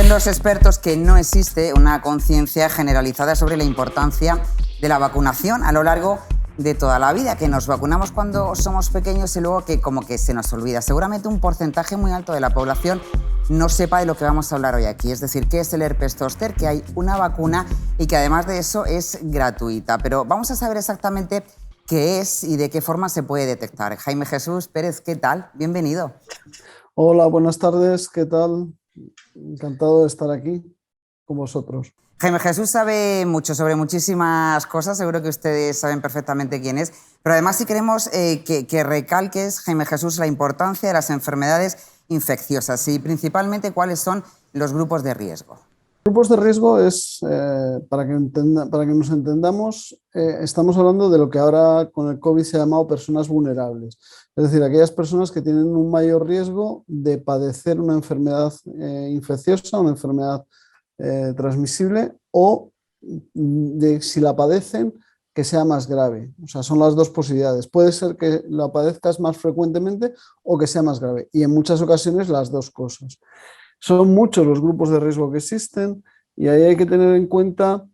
Dicen los expertos que no existe una conciencia generalizada sobre la importancia de la vacunación a lo largo de toda la vida, que nos vacunamos cuando somos pequeños y luego que como que se nos olvida. Seguramente un porcentaje muy alto de la población no sepa de lo que vamos a hablar hoy aquí, es decir, qué es el herpes zóster, que hay una vacuna y que además de eso es gratuita. Pero vamos a saber exactamente qué es y de qué forma se puede detectar. Jaime Jesús Pérez, ¿qué tal? Bienvenido. Hola, buenas tardes, ¿qué tal? Encantado de estar aquí con vosotros. Jaime Jesús sabe mucho sobre muchísimas cosas, seguro que ustedes saben perfectamente quién es, pero además si queremos que recalques, Jaime Jesús, la importancia de las enfermedades infecciosas y principalmente cuáles son los grupos de riesgo. Grupos de riesgo es, para que nos entendamos, estamos hablando de lo que ahora con el COVID se ha llamado personas vulnerables. Es decir, aquellas personas que tienen un mayor riesgo de padecer una enfermedad infecciosa, una enfermedad transmisible o de, si la padecen, que sea más grave. O sea, son las dos posibilidades. Puede ser que la padezcas más frecuentemente o que sea más grave. Y en muchas ocasiones las dos cosas. Son muchos los grupos de riesgo que existen y ahí hay que tener en cuenta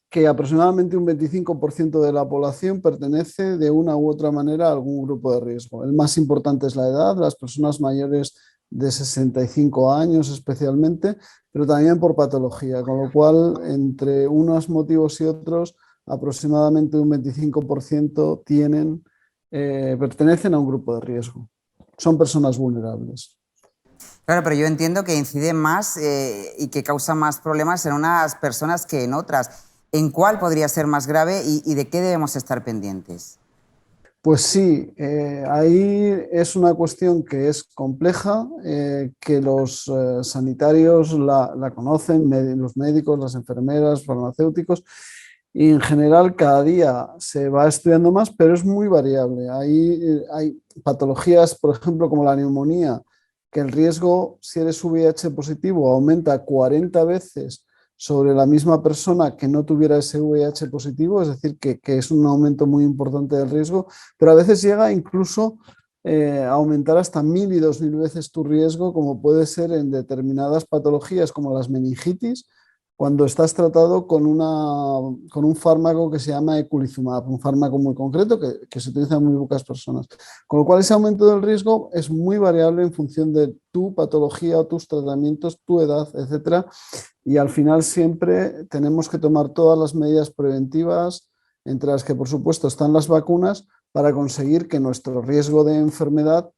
que aproximadamente un 25% de la población pertenece de una u otra manera a algún grupo de riesgo. El más importante es la edad, las personas mayores de 65 años especialmente, pero también por patología, con lo cual entre unos motivos y otros aproximadamente un 25% pertenecen a un grupo de riesgo. Son personas vulnerables. Claro, pero yo entiendo que incide más y que causa más problemas en unas personas que en otras. ¿En cuál podría ser más grave y de qué debemos estar pendientes? Pues sí, ahí es una cuestión que es compleja, que los sanitarios la conocen, los médicos, las enfermeras, farmacéuticos, y en general cada día se va estudiando más, pero es muy variable. Hay patologías, por ejemplo, como la neumonía, que el riesgo, si eres VIH positivo, aumenta 40 veces sobre la misma persona que no tuviera ese VIH positivo, es decir, que es un aumento muy importante del riesgo, pero a veces llega incluso a aumentar hasta 1000 y 2000 veces tu riesgo, como puede ser en determinadas patologías como las meningitis, cuando estás tratado con un fármaco que se llama eculizumab, un fármaco muy concreto que se utiliza en muy pocas personas. Con lo cual ese aumento del riesgo es muy variable en función de tu patología o tus tratamientos, tu edad, etcétera. Y al final siempre tenemos que tomar todas las medidas preventivas, entre las que por supuesto están las vacunas, para conseguir que nuestro riesgo de enfermedad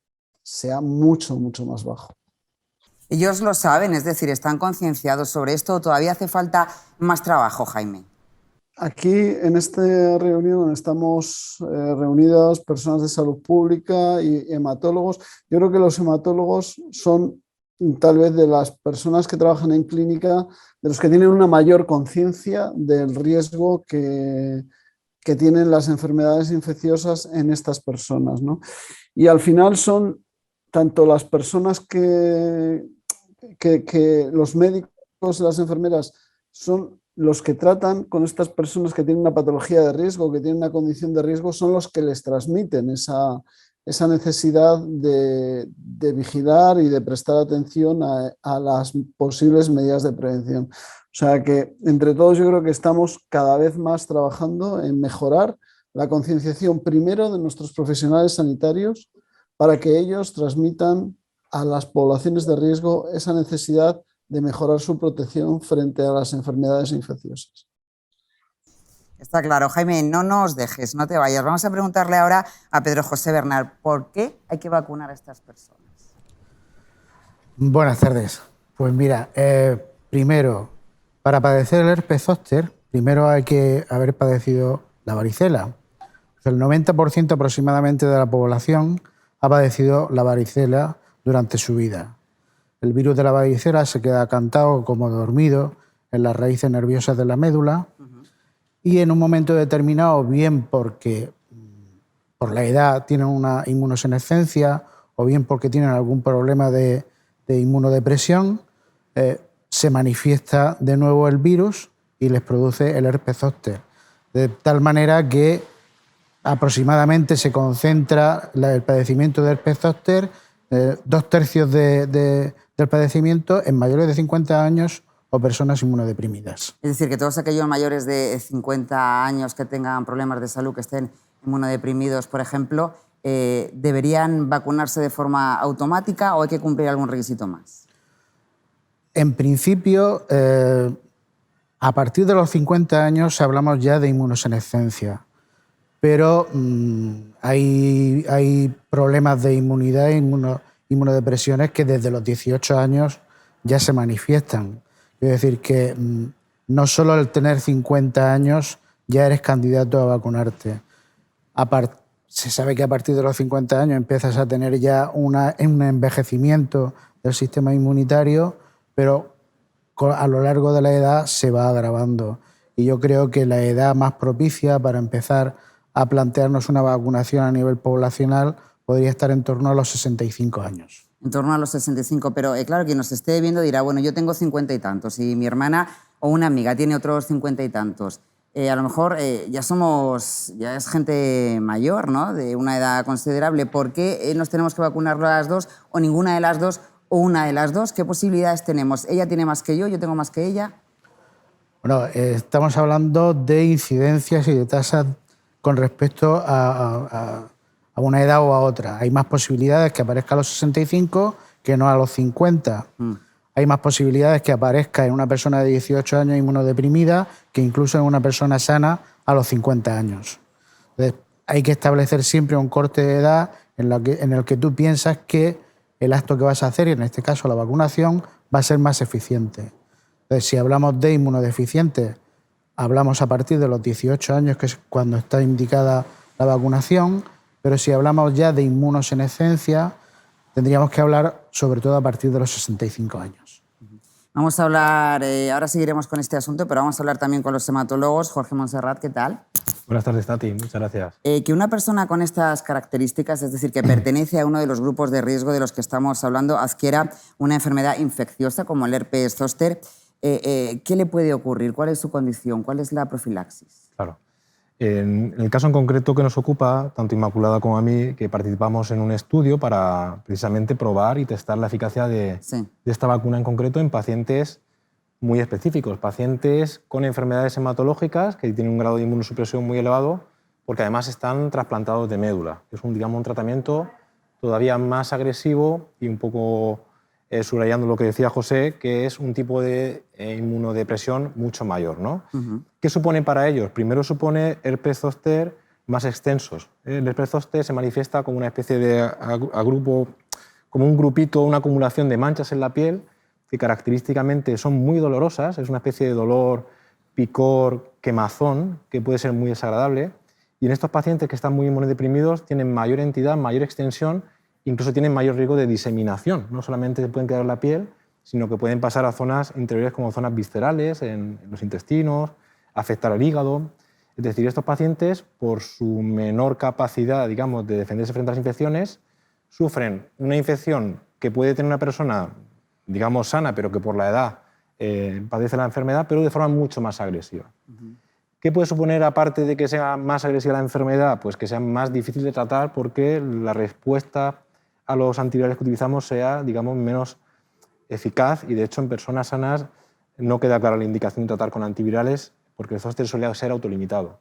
sea mucho, mucho más bajo. Ellos lo saben, es decir, ¿están concienciados sobre esto o todavía hace falta más trabajo, Jaime? Aquí en esta reunión estamos reunidas personas de salud pública y hematólogos. Yo creo que los hematólogos son tal vez de las personas que trabajan en clínica, de los que tienen una mayor conciencia del riesgo que tienen las enfermedades infecciosas en estas personas, ¿no? Y al final son tanto las personas que los médicos y las enfermeras son los que tratan con estas personas que tienen una patología de riesgo, que tienen una condición de riesgo, son los que les transmiten esa necesidad de vigilar y de prestar atención a las posibles medidas de prevención. O sea que entre todos yo creo que estamos cada vez más trabajando en mejorar la concienciación primero de nuestros profesionales sanitarios para que ellos transmitan a las poblaciones de riesgo esa necesidad de mejorar su protección frente a las enfermedades infecciosas. Está claro. Jaime, no nos dejes, no te vayas. Vamos a preguntarle ahora a Pedro José Bernal, ¿por qué hay que vacunar a estas personas? Buenas tardes. Pues mira, primero, para padecer el herpes zóster, primero hay que haber padecido la varicela. El 90% aproximadamente de la población ha padecido la varicela durante su vida. El virus de la varicela se queda acantado como dormido en las raíces nerviosas de la médula y en un momento determinado, bien porque por la edad tienen una inmunosenescencia o bien porque tienen algún problema de inmunodepresión, se manifiesta de nuevo el virus y les produce el herpes zóster. De tal manera que aproximadamente se concentra el padecimiento de herpes zóster, 2/3 de del padecimiento en mayores de 50 años o personas inmunodeprimidas. Es decir, que todos aquellos mayores de 50 años que tengan problemas de salud, que estén inmunodeprimidos, por ejemplo, ¿deberían vacunarse de forma automática o hay que cumplir algún requisito más? En principio, a partir de los 50 años hablamos ya de inmunosenescencia, pero hay problemas de inmunidad e inmunodepresiones que desde los 18 años ya se manifiestan. Es decir, que no solo al tener 50 años ya eres candidato a vacunarte. Se sabe que a partir de los 50 años empiezas a tener ya un envejecimiento del sistema inmunitario, pero a lo largo de la edad se va agravando. Y yo creo que la edad más propicia para empezar a plantearnos una vacunación a nivel poblacional podría estar en torno a los 65 años. En torno a los 65, pero claro, quien nos esté viendo dirá, bueno, yo tengo 50 y tantos y mi hermana o una amiga tiene otros 50 y tantos. A lo mejor ya es gente mayor, ¿no? De una edad considerable. ¿Por qué nos tenemos que vacunar las dos o ninguna de las dos o una de las dos? ¿Qué posibilidades tenemos? ¿Ella tiene más que yo tengo más que ella? Bueno, estamos hablando de incidencias y de tasas con respecto a una edad o a otra. Hay más posibilidades que aparezca a los 65 que no a los 50. Hay más posibilidades que aparezca en una persona de 18 años inmunodeprimida que incluso en una persona sana a los 50 años. Entonces, hay que establecer siempre un corte de edad en el que tú piensas que el acto que vas a hacer, y en este caso la vacunación, va a ser más eficiente. Entonces, si hablamos de inmunodeficientes, hablamos a partir de los 18 años, que es cuando está indicada la vacunación, pero si hablamos ya de inmunosenescencia, tendríamos que hablar sobre todo a partir de los 65 años. Vamos a hablar, ahora seguiremos con este asunto, pero vamos a hablar también con los hematólogos. Jorge Montserrat, ¿qué tal? Buenas tardes, Tati. Muchas gracias. Que una persona con estas características, es decir, que pertenece a uno de los grupos de riesgo de los que estamos hablando, adquiera una enfermedad infecciosa como el herpes zóster, ¿qué le puede ocurrir? ¿Cuál es su condición? ¿Cuál es la profilaxis? Claro. En el caso en concreto que nos ocupa, tanto Inmaculada como a mí, que participamos en un estudio para precisamente probar y testar la eficacia de esta vacuna en concreto en pacientes muy específicos, pacientes con enfermedades hematológicas que tienen un grado de inmunosupresión muy elevado porque además están trasplantados de médula. Es un tratamiento todavía más agresivo y un poco subrayando lo que decía José, que es un tipo de inmunodepresión mucho mayor, ¿no? ¿Qué supone para ellos? Primero supone herpes zóster más extensos. El herpes zóster se manifiesta como una especie de agrupo, como un grupito, una acumulación de manchas en la piel que característicamente son muy dolorosas, es una especie de dolor, picor, quemazón, que puede ser muy desagradable. Y en estos pacientes que están muy inmunodeprimidos tienen mayor entidad, mayor extensión, incluso tienen mayor riesgo de diseminación. No solamente se pueden quedar en la piel, sino que pueden pasar a zonas interiores como zonas viscerales, en los intestinos, afectar al hígado. Es decir, estos pacientes, por su menor capacidad, digamos, de defenderse frente a las infecciones, sufren una infección que puede tener una persona, digamos, sana, pero que por la edad padece la enfermedad, pero de forma mucho más agresiva. ¿Qué puede suponer, aparte de que sea más agresiva la enfermedad? Pues que sea más difícil de tratar porque la respuesta a los antivirales que utilizamos sea, digamos, menos eficaz y, de hecho, en personas sanas no queda clara la indicación de tratar con antivirales porque el zóster suele ser autolimitado.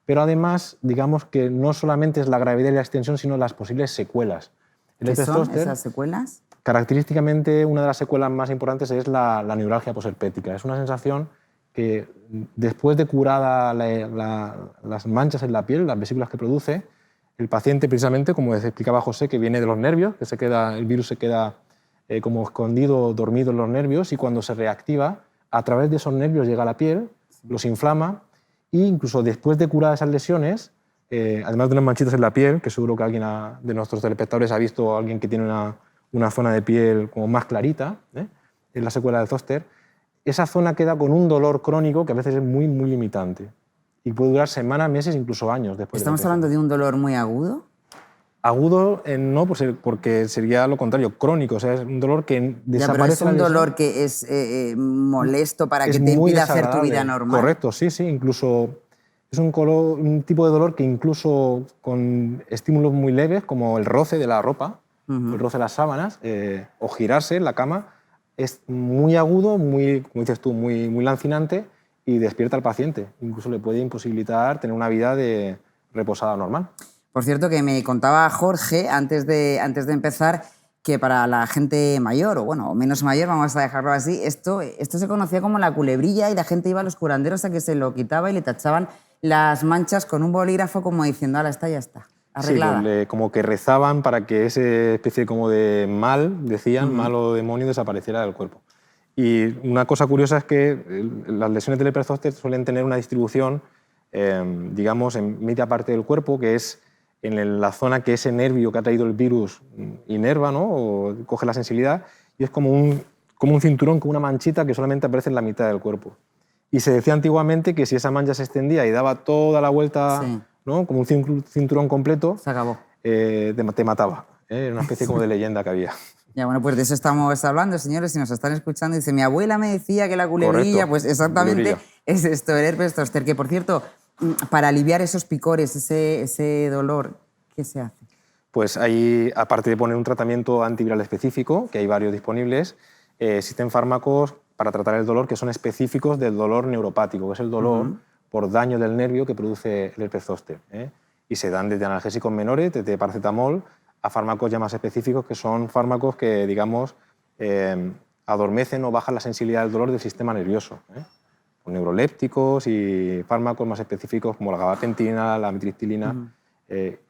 Pero además, digamos que no solamente es la gravedad y la extensión, sino las posibles secuelas. ¿Qué son esas secuelas? Característicamente, una de las secuelas más importantes es la neuralgia posherpética. Es una sensación que, después de curada las manchas en la piel, las vesículas que produce, el paciente, precisamente, como explicaba José, que viene de los nervios, que el virus se queda como escondido, dormido en los nervios, y cuando se reactiva, a través de esos nervios llega a la piel, los inflama, e incluso después de curadas esas lesiones, además de unas manchitas en la piel, que seguro que alguien de nuestros telespectadores ha visto a alguien que tiene una zona de piel como más clarita, en la secuela del zóster, esa zona queda con un dolor crónico que a veces es muy, muy limitante y puede durar semanas, meses, incluso años después. ¿Estamos hablando de un dolor muy agudo? Agudo no, porque sería lo contrario, crónico. O sea, es un dolor que desaparece. Ya, pero es un dolor que es molesto para que te impida hacer tu vida normal. Correcto, sí. Incluso es un tipo de dolor que incluso con estímulos muy leves, como el roce de la ropa, el roce de las sábanas, o girarse en la cama, es muy agudo, muy, como dices tú, muy lancinante y despierta al paciente. Incluso le puede imposibilitar tener una vida reposada normal. Por cierto, que me contaba Jorge, antes de empezar, que para la gente mayor, o bueno, menos mayor, vamos a dejarlo así, esto se conocía como la culebrilla y la gente iba a los curanderos a que se lo quitaba y le tachaban las manchas con un bolígrafo como diciendo, ala, esta ya está, arreglada. Sí, como que rezaban para que esa especie como de mal, decían, mal o demonio, desapareciera del cuerpo. Y una cosa curiosa es que las lesiones del herpes zóster suelen tener una distribución, digamos, en media parte del cuerpo, que es en la zona que ese nervio que ha traído el virus inerva, ¿no? O coge la sensibilidad, y es como un cinturón, como una manchita que solamente aparece en la mitad del cuerpo. Y se decía antiguamente que si esa mancha se extendía y daba toda la vuelta, sí, ¿no? Como un cinturón completo, se acabó. Te mataba. Era una especie como de leyenda que había. Ya, bueno, pues de eso estamos hablando, señores, si nos están escuchando. Dice, mi abuela me decía que la culebrilla, pues exactamente es esto, el herpes zóster, que por cierto, para aliviar esos picores, ese dolor, ¿qué se hace? Pues ahí, aparte de poner un tratamiento antiviral específico, que hay varios disponibles, existen fármacos para tratar el dolor que son específicos del dolor neuropático, que es el dolor por daño del nervio que produce el herpes zóster. Y se dan desde analgésicos menores, desde paracetamol, a fármacos ya más específicos, que son fármacos que, digamos, adormecen o bajan la sensibilidad del dolor del sistema nervioso. Neurolépticos y fármacos más específicos como la gabapentina, la amitriptilina.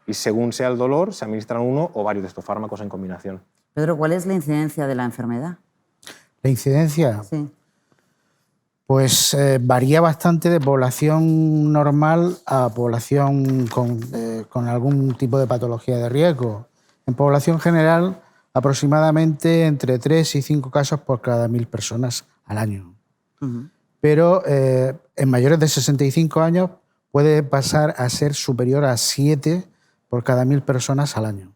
Y según sea el dolor, se administran uno o varios de estos fármacos en combinación. Pedro, ¿cuál es la incidencia de la enfermedad? ¿La incidencia? Sí. Pues varía bastante de población normal a población con algún tipo de patología de riesgo. En población general, aproximadamente entre 3 y 5 casos por cada 1000 personas al año. Pero en mayores de 65 años puede pasar a ser superior a 7 por cada 1000 personas al año.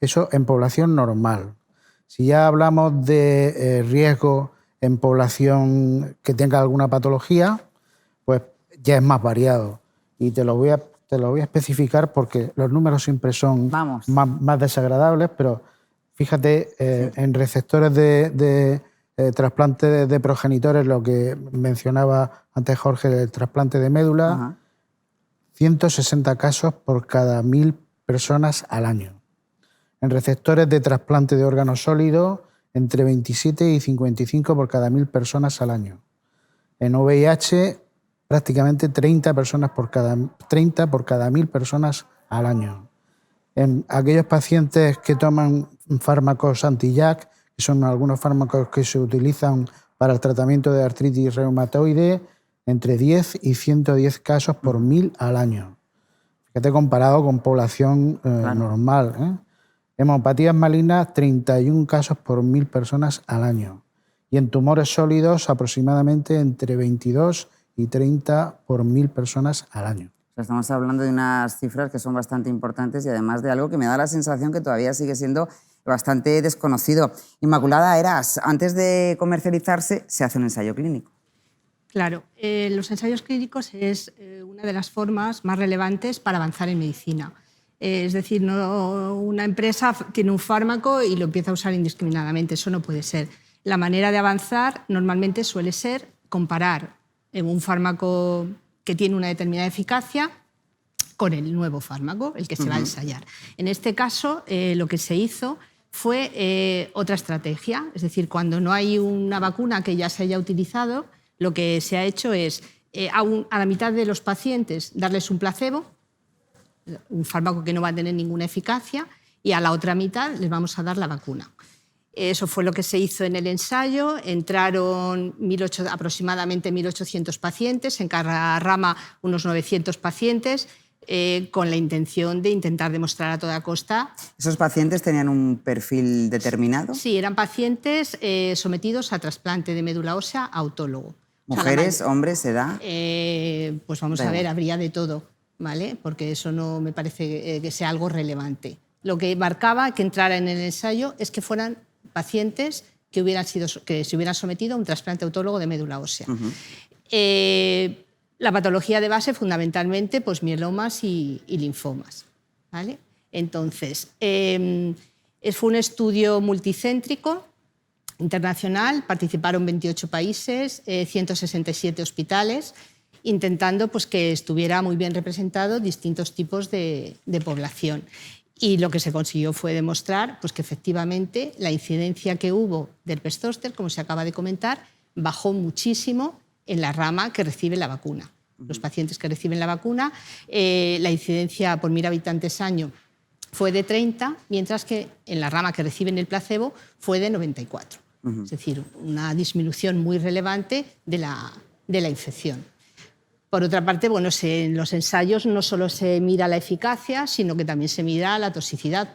Eso en población normal. Si ya hablamos de riesgo en población que tenga alguna patología, pues ya es más variado. Y te lo voy a especificar porque los números siempre son más desagradables, pero fíjate, en receptores de trasplante de progenitores, lo que mencionaba antes Jorge, el trasplante de médula, 160 casos por cada 1000 personas al año. En receptores de trasplante de órganos sólidos, entre 27 y 55 por cada 1000 personas al año. En VIH, prácticamente 30 por cada 1000 personas al año. En aquellos pacientes que toman fármacos anti-JAK, que son algunos fármacos que se utilizan para el tratamiento de artritis reumatoide, entre 10 y 110 casos por 1000 al año. Fíjate, comparado con población normal. Hemopatías malignas, 31 casos por 1000 personas al año. Y en tumores sólidos, aproximadamente entre 22 y 30 por 1000 personas al año. Estamos hablando de unas cifras que son bastante importantes y además de algo que me da la sensación que todavía sigue siendo bastante desconocido. Inmaculada, Eras, antes de comercializarse, se hace un ensayo clínico. Claro, los ensayos clínicos es una de las formas más relevantes para avanzar en medicina. Es decir, no una empresa tiene un fármaco y lo empieza a usar indiscriminadamente. Eso no puede ser. La manera de avanzar normalmente suele ser comparar un fármaco que tiene una determinada eficacia con el nuevo fármaco, el que se va a ensayar. En este caso, lo que se hizo fue otra estrategia. Es decir, cuando no hay una vacuna que ya se haya utilizado, lo que se ha hecho es a la mitad de los pacientes darles un placebo, un fármaco que no va a tener ninguna eficacia, y a la otra mitad les vamos a dar la vacuna. Eso fue lo que se hizo en el ensayo. Entraron aproximadamente 1.800 pacientes, en cada rama unos 900 pacientes, con la intención de intentar demostrar a toda costa. ¿Esos pacientes tenían un perfil determinado? Sí, eran pacientes sometidos a trasplante de médula ósea autólogo. ¿Mujeres, hombres, edad? Pues vamos a ver, habría de todo, ¿vale? Porque eso no me parece que sea algo relevante. Lo que marcaba que entrara en el ensayo es que fueran pacientes que se hubieran sometido a un trasplante autólogo de médula ósea. La patología de base, fundamentalmente, pues mielomas y linfomas, ¿vale? Entonces, fue un estudio multicéntrico internacional, participaron 28 países, 167 hospitales, intentando pues, que estuviera muy bien representado distintos tipos de población. Y lo que se consiguió fue demostrar pues, que efectivamente la incidencia que hubo de herpes zóster, como se acaba de comentar, bajó muchísimo en la rama que recibe la vacuna. Los pacientes que reciben la vacuna, la incidencia por 1000 habitantes año fue de 30, mientras que en la rama que reciben el placebo fue de 94. Es decir, una disminución muy relevante de la infección. Por otra parte, bueno, en los ensayos no solo se mira la eficacia, sino que también se mira la toxicidad.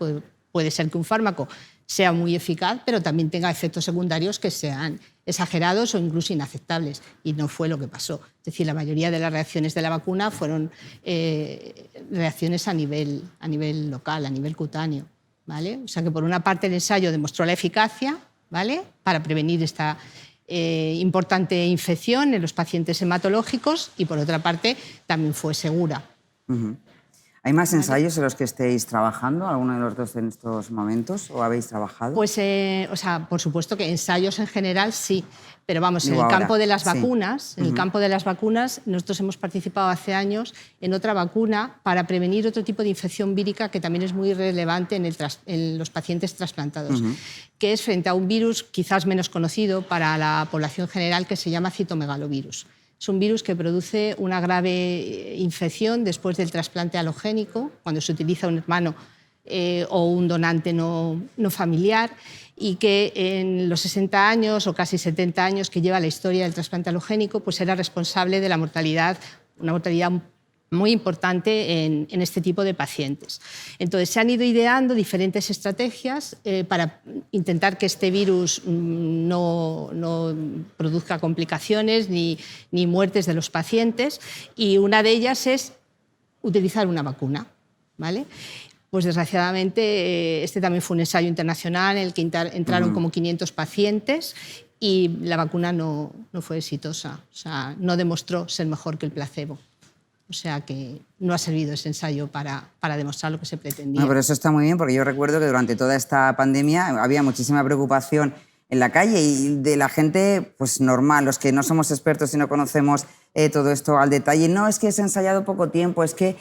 Puede ser que un fármaco sea muy eficaz, pero también tenga efectos secundarios que sean exagerados o incluso inaceptables. Y no fue lo que pasó. Es decir, la mayoría de las reacciones de la vacuna fueron reacciones a nivel local, a nivel cutáneo, ¿vale? O sea que por una parte el ensayo demostró la eficacia, ¿vale?, para prevenir esta importante infección en los pacientes hematológicos, y por otra parte también fue segura. ¿Hay más ensayos en los que estéis trabajando, alguno de los dos en estos momentos, o habéis trabajado? Pues, o sea, por supuesto que ensayos en general sí, pero vamos, en el ahora, campo de las vacunas, sí. en el campo de las vacunas, nosotros hemos participado hace años en otra vacuna para prevenir otro tipo de infección vírica que también es muy relevante en los pacientes trasplantados, que es frente a un virus quizás menos conocido para la población general, que se llama citomegalovirus. Es un virus que produce una grave infección después del trasplante halogénico, cuando se utiliza un hermano o un donante no familiar, y que en los 60 años o casi 70 años que lleva la historia del trasplante halogénico, pues era responsable de la mortalidad, una mortalidad muy importante en este tipo de pacientes. Entonces, se han ido ideando diferentes estrategias para intentar que este virus no produzca complicaciones ni muertes de los pacientes, y una de ellas es utilizar una vacuna, ¿vale? Pues desgraciadamente este también fue un ensayo internacional en el que entraron como 500 pacientes y la vacuna no fue exitosa, o sea, no demostró ser mejor que el placebo. O sea que no ha servido ese ensayo para demostrar lo que se pretendía. No, pero eso está muy bien, porque yo recuerdo que durante toda esta pandemia había muchísima preocupación en la calle y de la gente pues normal, los que no somos expertos y no conocemos todo esto al detalle. No, es que se ha ensayado poco tiempo, es que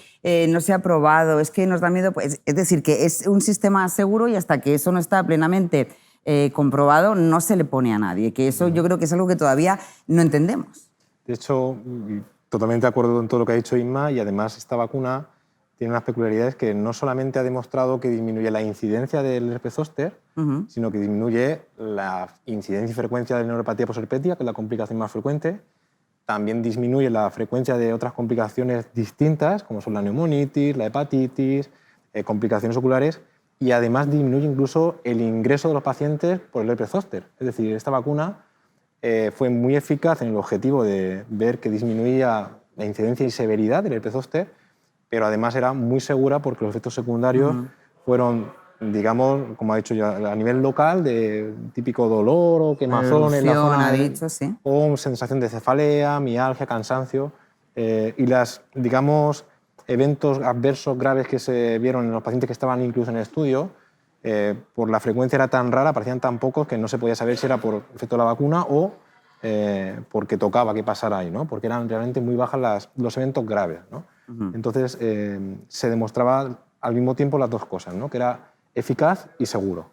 no se ha probado, es que nos da miedo. Pues, es decir, que es un sistema seguro y hasta que eso no está plenamente comprobado no se le pone a nadie. Que eso yo creo que es algo que todavía no entendemos. De hecho, totalmente de acuerdo con todo lo que ha dicho Inma, y además esta vacuna tiene unas peculiaridades que no solamente ha demostrado que disminuye la incidencia del herpes zóster, sino que disminuye la incidencia y frecuencia de neuropatía posherpética, que es la complicación más frecuente. También disminuye la frecuencia de otras complicaciones distintas, como son la neumonitis, la hepatitis, complicaciones oculares, y además disminuye incluso el ingreso de los pacientes por el herpes zóster. Es decir, esta vacuna fue muy eficaz en el objetivo de ver que disminuía la incidencia y severidad del herpes zóster, pero además era muy segura porque los efectos secundarios fueron, digamos, como ha dicho ya, a nivel local, de típico dolor o quemazón en la zona, o sensación de cefalea, mialgia, cansancio, y las, digamos, eventos adversos graves que se vieron en los pacientes que estaban incluso en el estudio, por la frecuencia era tan rara, parecían tan pocos que no se podía saber si era por efecto de la vacuna o porque tocaba que pasara ahí, ¿no? Porque eran realmente muy bajas los eventos graves, ¿no? Entonces se demostraba al mismo tiempo las dos cosas, ¿no? Que era eficaz y seguro.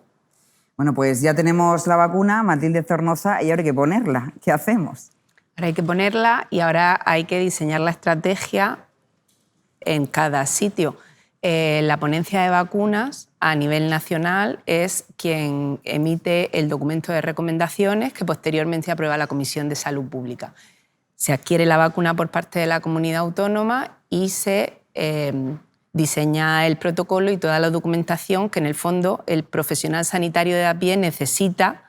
Bueno, pues ya tenemos la vacuna, Matilde Zornoza, y ahora hay que ponerla. ¿Qué hacemos? Ahora hay que ponerla y ahora hay que diseñar la estrategia en cada sitio. La ponencia de vacunas a nivel nacional es quien emite el documento de recomendaciones que posteriormente aprueba la Comisión de Salud Pública. Se adquiere la vacuna por parte de la comunidad autónoma y se diseña el protocolo y toda la documentación que en el fondo el profesional sanitario de a pie necesita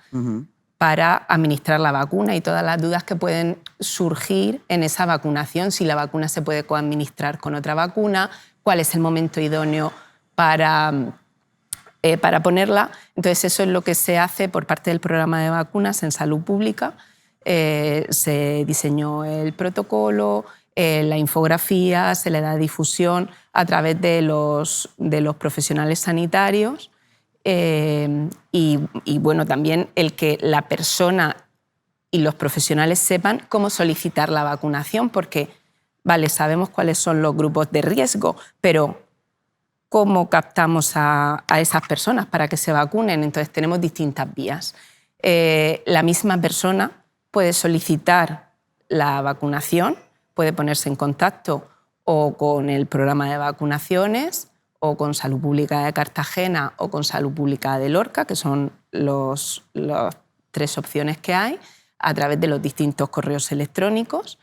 para administrar la vacuna y todas las dudas que pueden surgir en esa vacunación, si la vacuna se puede coadministrar con otra vacuna, cuál es el momento idóneo para ponerla. Entonces eso es lo que se hace por parte del programa de vacunas en salud pública. Se diseñó el protocolo, la infografía, se le da difusión a través de los profesionales sanitarios y bueno, también el que la persona y los profesionales sepan cómo solicitar la vacunación, porque, vale, sabemos cuáles son los grupos de riesgo, pero ¿cómo captamos a esas personas para que se vacunen? Entonces tenemos distintas vías. La misma persona puede solicitar la vacunación, puede ponerse en contacto o con el programa de vacunaciones o con Salud Pública de Cartagena o con Salud Pública de Lorca, que son las 3 opciones que hay, a través de los distintos correos electrónicos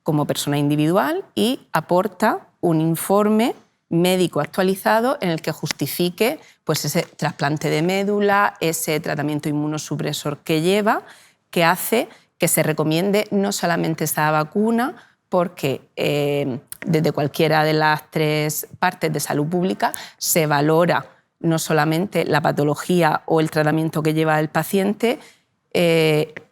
como persona individual, y aporta un informe médico actualizado en el que justifique pues, ese trasplante de médula, ese tratamiento inmunosupresor que lleva, que hace que se recomiende no solamente esta vacuna, porque desde cualquiera de las 3 partes de salud pública se valora no solamente la patología o el tratamiento que lleva el paciente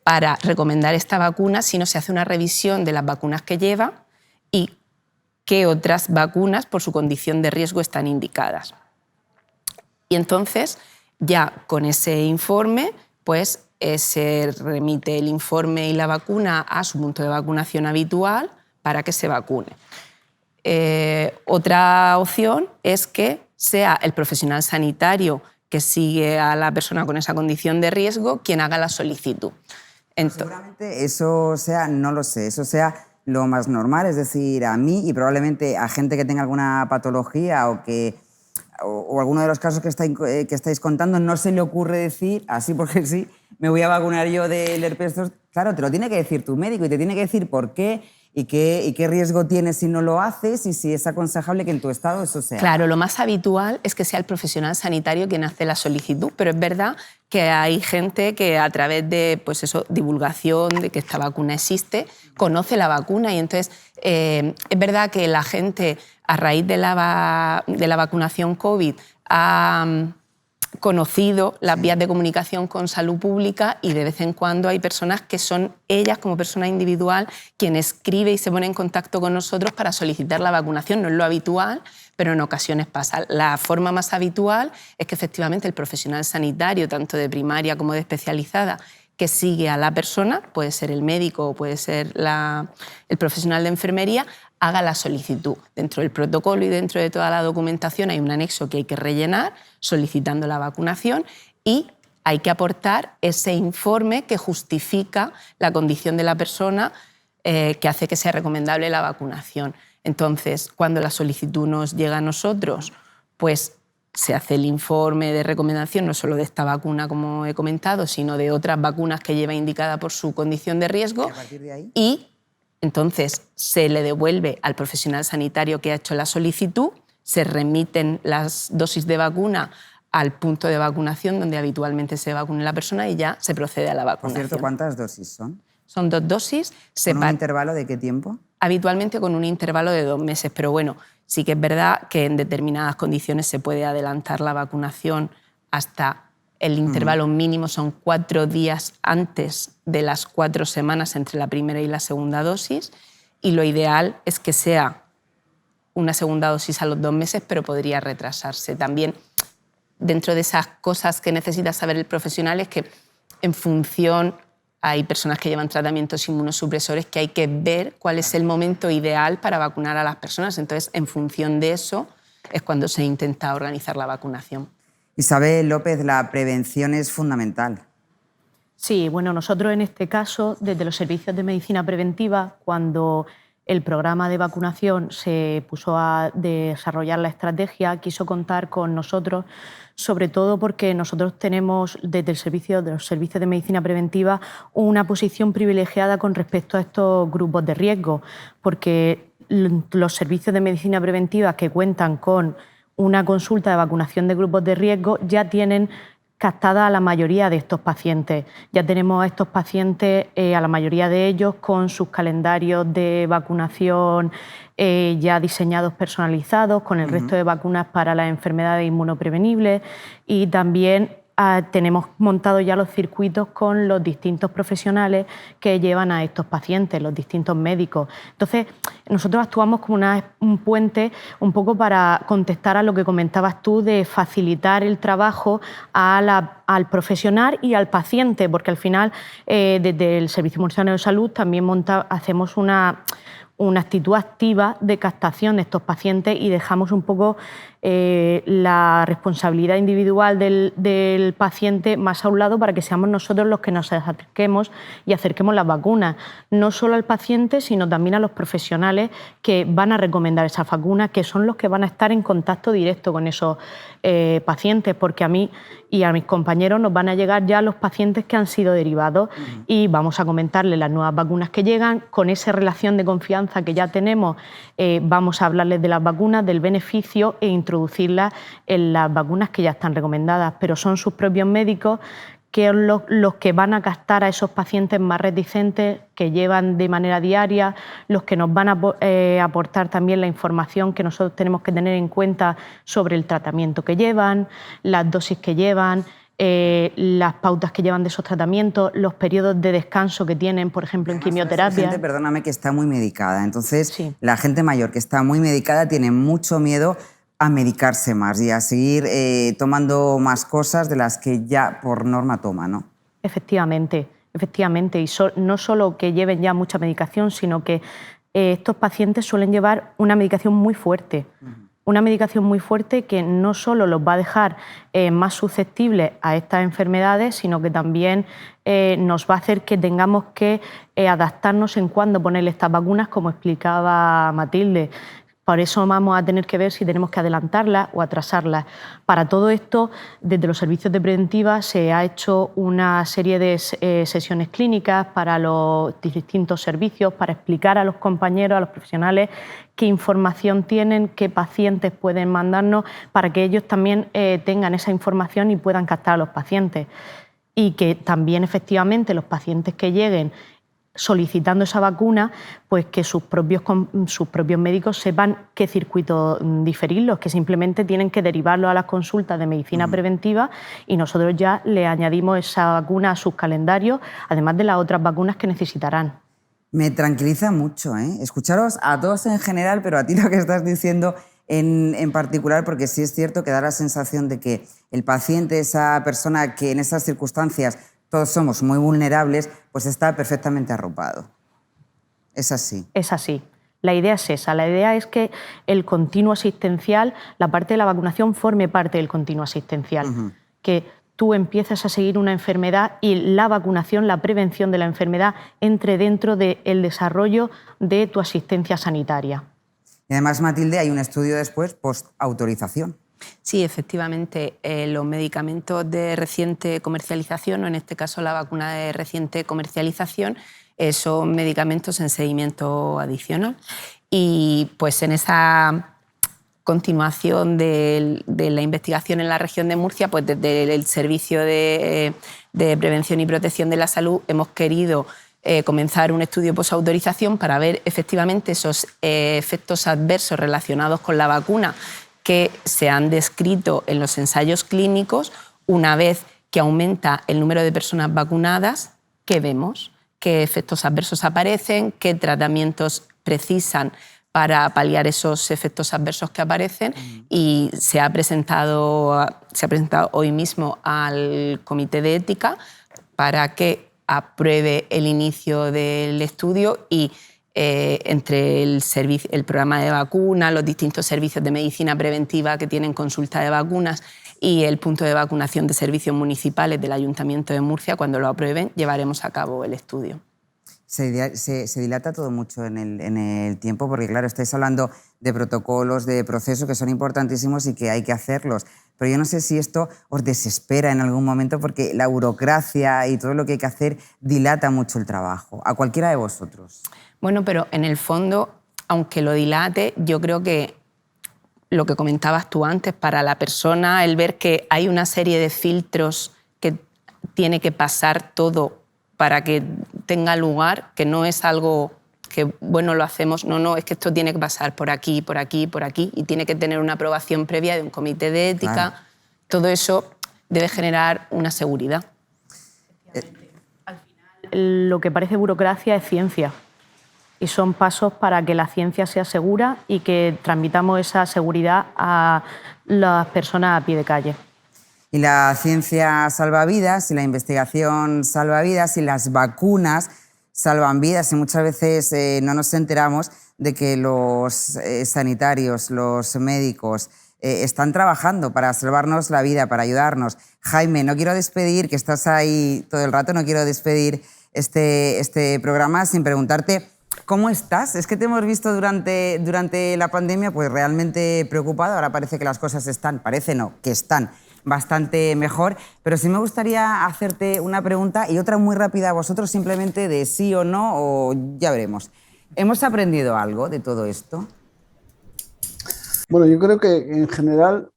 para recomendar esta vacuna, sino se hace una revisión de las vacunas que lleva y qué otras vacunas por su condición de riesgo están indicadas. Y entonces, ya con ese informe, pues se remite el informe y la vacuna a su punto de vacunación habitual para que se vacune. Otra opción es que sea el profesional sanitario que sigue a la persona con esa condición de riesgo quien haga la solicitud. Seguramente eso sea, no lo sé, eso sea lo más normal, es decir, a mí y probablemente a gente que tenga alguna patología o alguno de los casos que estáis contando, no se le ocurre decir, así porque sí, me voy a vacunar yo del herpes zóster. Claro, te lo tiene que decir tu médico y te tiene que decir por qué y qué riesgo tienes si no lo haces y si es aconsejable que en tu estado eso sea. Claro, lo más habitual es que sea el profesional sanitario quien hace la solicitud, pero es verdad que hay gente que a través de pues eso, divulgación de que esta vacuna existe, conoce la vacuna y entonces es verdad que la gente a raíz de la vacunación COVID ha conocido las vías de comunicación con salud pública y de vez en cuando hay personas que son ellas como persona individual quien escribe y se pone en contacto con nosotros para solicitar la vacunación. No es lo habitual, pero en ocasiones pasa. La forma más habitual es que efectivamente el profesional sanitario, tanto de primaria como de especializada, que sigue a la persona, puede ser el médico o puede ser el profesional de enfermería, haga la solicitud. Dentro del protocolo y dentro de toda la documentación hay un anexo que hay que rellenar solicitando la vacunación y hay que aportar ese informe que justifica la condición de la persona que hace que sea recomendable la vacunación. Entonces, cuando la solicitud nos llega a nosotros, pues se hace el informe de recomendación no solo de esta vacuna, como he comentado, sino de otras vacunas que lleva indicada por su condición de riesgo. ¿Y a partir de ahí? Y entonces se le devuelve al profesional sanitario que ha hecho la solicitud, se remiten las dosis de vacuna al punto de vacunación donde habitualmente se vacuna la persona y ya se procede a la vacunación. Por cierto, ¿cuántas dosis son? Son 2 dosis. ¿Con un intervalo de qué tiempo? Habitualmente con un intervalo de 2 meses, pero bueno, sí que es verdad que en determinadas condiciones se puede adelantar la vacunación hasta el intervalo mínimo, son 4 días antes de las 4 semanas entre la primera y la segunda dosis, y lo ideal es que sea una segunda dosis a los 2 meses, pero podría retrasarse. También dentro de esas cosas que necesita saber el profesional es que en función hay personas que llevan tratamientos inmunosupresores que hay que ver cuál es el momento ideal para vacunar a las personas. Entonces, en función de eso es cuando se intenta organizar la vacunación. Isabel López, la prevención es fundamental. Sí, bueno, nosotros en este caso, desde los servicios de medicina preventiva, cuando el programa de vacunación se puso a desarrollar la estrategia, quiso contar con nosotros, sobre todo porque nosotros tenemos desde los servicios de medicina preventiva una posición privilegiada con respecto a estos grupos de riesgo, porque los servicios de medicina preventiva que cuentan con una consulta de vacunación de grupos de riesgo ya tienen captada a la mayoría de estos pacientes. Ya tenemos a estos pacientes, a la mayoría de ellos, con sus calendarios de vacunación ya diseñados, personalizados, con el resto de vacunas para las enfermedades inmunoprevenibles y también tenemos montados ya los circuitos con los distintos profesionales que llevan a estos pacientes, los distintos médicos. Entonces, nosotros actuamos como un puente un poco para contestar a lo que comentabas tú de facilitar el trabajo al profesional y al paciente, porque al final, desde el Servicio Murciano de Salud también hacemos una actitud activa de captación de estos pacientes y dejamos un poco la responsabilidad individual del paciente más a un lado para que seamos nosotros los que nos acerquemos y acerquemos las vacunas, no solo al paciente, sino también a los profesionales que van a recomendar esas vacunas, que son los que van a estar en contacto directo con esos pacientes, porque a mí y a mis compañeros nos van a llegar ya los pacientes que han sido derivados y vamos a comentarles las nuevas vacunas que llegan. Con esa relación de confianza que ya tenemos, vamos a hablarles de las vacunas, del beneficio e introducirlas en las vacunas que ya están recomendadas, pero son sus propios médicos que son los que van a captar a esos pacientes más reticentes que llevan de manera diaria, los que nos van a aportar también la información que nosotros tenemos que tener en cuenta sobre el tratamiento que llevan, las dosis que llevan, las pautas que llevan de esos tratamientos, los periodos de descanso que tienen, por ejemplo, en quimioterapia. Gente, perdóname, que está muy medicada. Entonces, sí, la gente mayor que está muy medicada tiene mucho miedo a medicarse más y a seguir tomando más cosas de las que ya por norma toma, ¿no? Efectivamente. Y no solo que lleven ya mucha medicación, sino que estos pacientes suelen llevar una medicación muy fuerte. Una medicación muy fuerte que no solo los va a dejar más susceptibles a estas enfermedades, sino que también nos va a hacer que tengamos que adaptarnos en cuándo ponerle estas vacunas, como explicaba Matilde. Por eso vamos a tener que ver si tenemos que adelantarlas o atrasarlas. Para todo esto, desde los servicios de preventiva se ha hecho una serie de sesiones clínicas para los distintos servicios, para explicar a los compañeros, a los profesionales, qué información tienen, qué pacientes pueden mandarnos, para que ellos también tengan esa información y puedan captar a los pacientes. Y que también, efectivamente, los pacientes que lleguen solicitando esa vacuna, pues que sus propios médicos sepan qué circuito diferirlos, que simplemente tienen que derivarlo a las consultas de medicina preventiva y nosotros ya le añadimos esa vacuna a sus calendarios, además de las otras vacunas que necesitarán. Me tranquiliza mucho, escucharos a todos en general, pero a ti lo que estás diciendo en particular, porque sí es cierto que da la sensación de que el paciente, esa persona que en esas circunstancias todos somos muy vulnerables, pues está perfectamente arropado. Es así. Es así. La idea es esa. La idea es que el continuo asistencial, la parte de la vacunación, forme parte del continuo asistencial. Que tú empieces a seguir una enfermedad y la vacunación, la prevención de la enfermedad, entre dentro del desarrollo de tu asistencia sanitaria. Y además, Matilde, hay un estudio después post-autorización. Sí, efectivamente, los medicamentos de reciente comercialización, o en este caso la vacuna de reciente comercialización, son medicamentos en seguimiento adicional. Y pues en esa continuación de la investigación en la región de Murcia, pues desde el Servicio de Prevención y Protección de la Salud hemos querido comenzar un estudio posautorización para ver efectivamente esos efectos adversos relacionados con la vacuna que se han descrito en los ensayos clínicos una vez que aumenta el número de personas vacunadas, ¿qué vemos? ¿Qué efectos adversos aparecen? ¿Qué tratamientos precisan para paliar esos efectos adversos que aparecen? Y se ha presentado hoy mismo al Comité de Ética para que apruebe el inicio del estudio y entre el programa de vacunas, los distintos servicios de medicina preventiva que tienen consulta de vacunas y el punto de vacunación de servicios municipales del Ayuntamiento de Murcia, cuando lo aprueben, llevaremos a cabo el estudio. Se dilata todo mucho en el tiempo porque, claro, estáis hablando de protocolos, de procesos que son importantísimos y que hay que hacerlos. Pero yo no sé si esto os desespera en algún momento porque la burocracia y todo lo que hay que hacer dilata mucho el trabajo. A cualquiera de vosotros. Bueno, pero en el fondo, aunque lo dilate, yo creo que lo que comentabas tú antes, para la persona, el ver que hay una serie de filtros que tiene que pasar todo para que tenga lugar, que no es algo que, bueno, lo hacemos, no, es que esto tiene que pasar por aquí, por aquí, por aquí, y tiene que tener una aprobación previa de un comité de ética. Claro. Todo eso debe generar una seguridad. Al final, lo que parece burocracia es ciencia. Y son pasos para que la ciencia sea segura y que transmitamos esa seguridad a las personas a pie de calle. Y la ciencia salva vidas, y la investigación salva vidas, y las vacunas salvan vidas. Y muchas veces no nos enteramos de que los sanitarios, los médicos, están trabajando para salvarnos la vida, para ayudarnos. Jaime, no quiero despedir, que estás ahí todo el rato, no quiero despedir este programa sin preguntarte ¿cómo estás? Es que te hemos visto durante la pandemia pues realmente preocupado. Ahora parece que las cosas que están bastante mejor, pero sí me gustaría hacerte una pregunta y otra muy rápida a vosotros, simplemente de sí o no, o ya veremos. ¿Hemos aprendido algo de todo esto? Bueno, yo creo que en general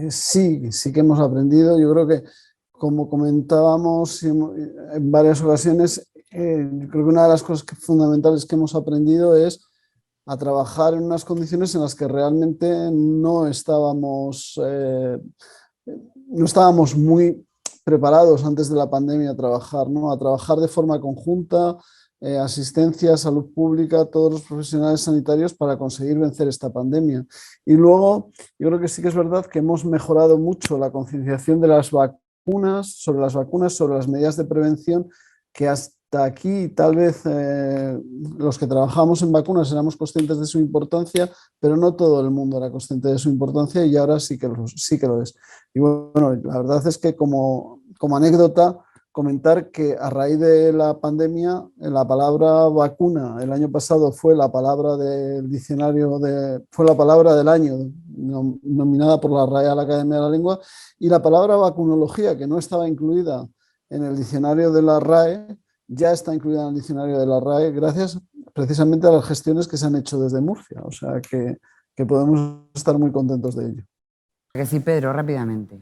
sí que hemos aprendido. Yo creo que, como comentábamos en varias ocasiones, yo creo que una de las cosas fundamentales que hemos aprendido es a trabajar en unas condiciones en las que realmente no estábamos muy preparados antes de la pandemia a trabajar, ¿no? A trabajar de forma conjunta, asistencia, salud pública, todos los profesionales sanitarios para conseguir vencer esta pandemia. Y luego, yo creo que sí que es verdad que hemos mejorado mucho la concienciación de las vacunas, sobre las medidas de prevención, que hasta aquí tal vez los que trabajamos en vacunas éramos conscientes de su importancia, pero no todo el mundo era consciente de su importancia y ahora sí que lo es. Y bueno, la verdad es que como anécdota, comentar que a raíz de la pandemia la palabra vacuna el año pasado fue la palabra del diccionario, fue la palabra del año nominada por la Real Academia de la Lengua, y la palabra vacunología, que no estaba incluida en el diccionario de la RAE, ya está incluida en el diccionario de la RAE gracias precisamente a las gestiones que se han hecho desde Murcia. O sea que podemos estar muy contentos de ello. Que sí, Pedro, rápidamente.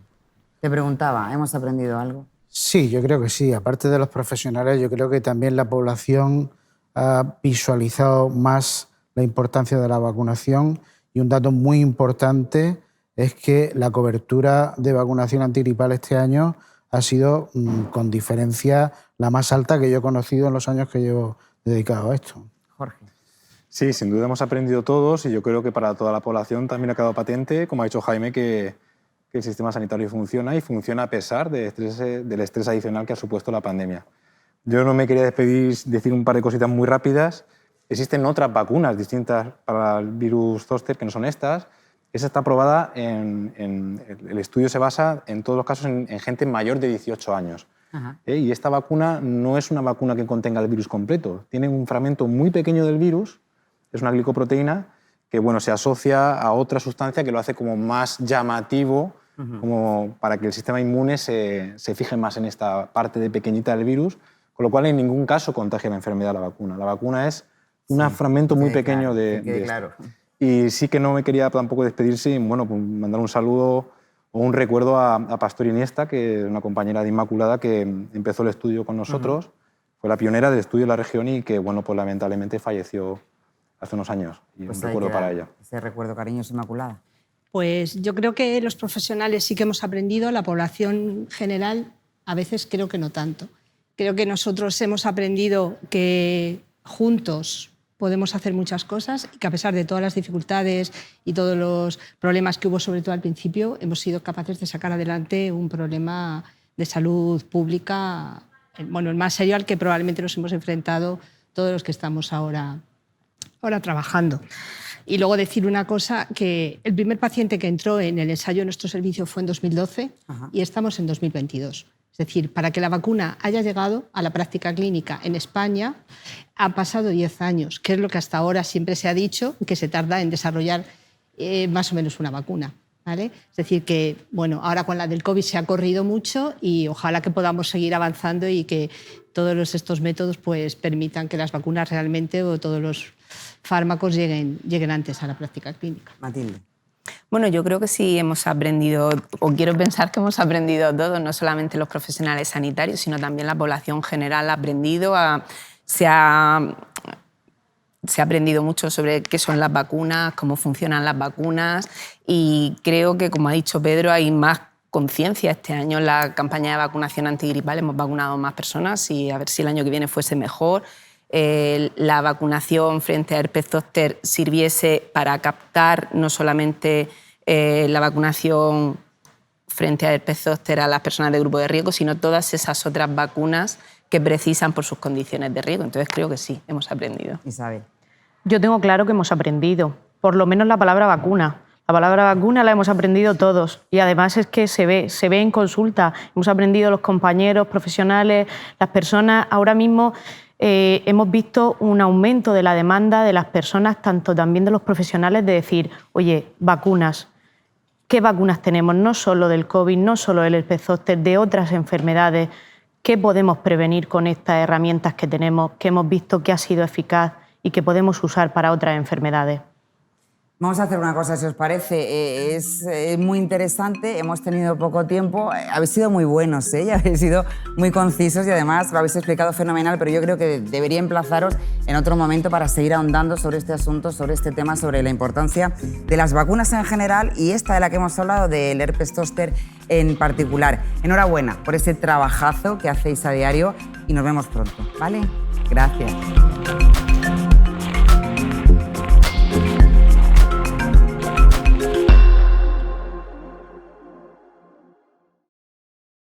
Te preguntaba, ¿hemos aprendido algo? Sí, yo creo que sí. Aparte de los profesionales, yo creo que también la población ha visualizado más la importancia de la vacunación, y un dato muy importante es que la cobertura de vacunación antigripal este año ha sido con diferencia la más alta que yo he conocido en los años que llevo dedicado a esto. Jorge. Sí, sin duda hemos aprendido todos, y yo creo que para toda la población también ha quedado patente, como ha dicho Jaime, que el sistema sanitario funciona, y funciona a pesar del estrés adicional que ha supuesto la pandemia. Yo no me quería despedir, decir un par de cositas muy rápidas. Existen otras vacunas distintas para el virus zóster que no son estas. Esa está aprobada, el estudio se basa en todos los casos en gente mayor de 18 años. Y esta vacuna no es una vacuna que contenga el virus completo. Tiene un fragmento muy pequeño del virus, es una glicoproteína, que bueno, se asocia a otra sustancia que lo hace como más llamativo, como para que el sistema inmune se fije más en esta parte de pequeñita del virus, con lo cual en ningún caso contagia la enfermedad la vacuna. La vacuna es un fragmento muy pequeño de claro. Y sí que no me quería tampoco despedir sin pues mandar un saludo o un recuerdo a Pastor Iniesta, que es una compañera de Inmaculada que empezó el estudio con nosotros, fue la pionera del estudio de la región y que bueno, pues lamentablemente falleció hace unos años. Y pues un recuerdo para ella. Ese recuerdo cariñoso, Inmaculada. Pues yo creo que los profesionales sí que hemos aprendido, la población general a veces creo que no tanto. Creo que nosotros hemos aprendido que juntos podemos hacer muchas cosas y que a pesar de todas las dificultades y todos los problemas que hubo, sobre todo al principio, hemos sido capaces de sacar adelante un problema de salud pública, bueno, el más serio al que probablemente nos hemos enfrentado todos los que estamos ahora trabajando. Y luego decir una cosa, que el primer paciente que entró en el ensayo de nuestro servicio fue en 2012 y estamos en 2022. Es decir, para que la vacuna haya llegado a la práctica clínica en España han pasado 10 años, que es lo que hasta ahora siempre se ha dicho, que se tarda en desarrollar más o menos una vacuna, ¿vale? Es decir, que bueno, ahora con la del COVID se ha corrido mucho y ojalá que podamos seguir avanzando y que todos estos métodos pues, permitan que las vacunas realmente o todos los fármacos lleguen antes a la práctica clínica. Matilde. Bueno, yo creo que sí hemos aprendido, o quiero pensar que hemos aprendido todos, no solamente los profesionales sanitarios, sino también la población general ha aprendido, se ha aprendido mucho sobre qué son las vacunas, cómo funcionan las vacunas, y creo que, como ha dicho Pedro, hay más conciencia. Este año en la campaña de vacunación antigripal hemos vacunado más personas y a ver si el año que viene fuese mejor. La vacunación frente a herpes zóster sirviese para captar no solamente la vacunación frente a herpes zóster a las personas de grupo de riesgo, sino todas esas otras vacunas que precisan por sus condiciones de riesgo. Entonces creo que sí, hemos aprendido. Isabel. Yo tengo claro que hemos aprendido, por lo menos la palabra vacuna. La palabra vacuna la hemos aprendido todos y además es que se ve en consulta. Hemos aprendido los compañeros, profesionales, las personas. Ahora mismo hemos visto un aumento de la demanda de las personas, tanto también de los profesionales, de decir, oye, vacunas. ¿Qué vacunas tenemos? No solo del COVID, no solo del herpes zóster, de otras enfermedades. ¿Qué podemos prevenir con estas herramientas que tenemos, que hemos visto que ha sido eficaz y que podemos usar para otras enfermedades? Vamos a hacer una cosa, si os parece. Es muy interesante, hemos tenido poco tiempo, habéis sido muy buenos, y habéis sido muy concisos y además lo habéis explicado fenomenal, pero yo creo que debería emplazaros en otro momento para seguir ahondando sobre este asunto, sobre este tema, sobre la importancia de las vacunas en general y esta de la que hemos hablado, del herpes zóster en particular. Enhorabuena por ese trabajazo que hacéis a diario y nos vemos pronto, ¿vale? Gracias.